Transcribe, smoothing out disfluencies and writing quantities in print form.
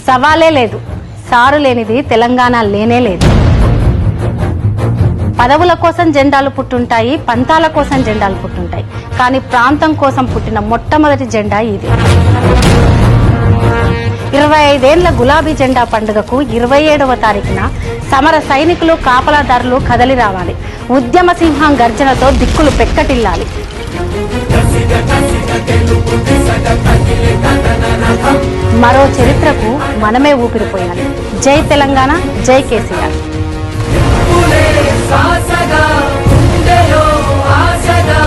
సవాలే లేదు, సారు లేనిది తెలంగాణ లేనే లేదు. పదవుల కోసం జెండాలు పుట్టుంటాయి, పంతాల కోసం జెండాలు పుట్టుంటాయి, కానీ ప్రాంతం కోసం పుట్టిన మొట్టమొదటి జెండా ఇది. 25 ఏళ్ల గులాబీ జెండా పండుగకు 27వ తారీఖున సమర సైనికులు, కాపలాదారులు కదలి రావాలి. ఉద్యమ సింహం గర్జనతో దిక్కులు పెక్కటిల్లాలి. మరో చరిత్రకు మనమే ఊపిరిపోయాలి. జై తెలంగాణ, జై కేసీఆర్. సాసగా గుండెలో ఆశగా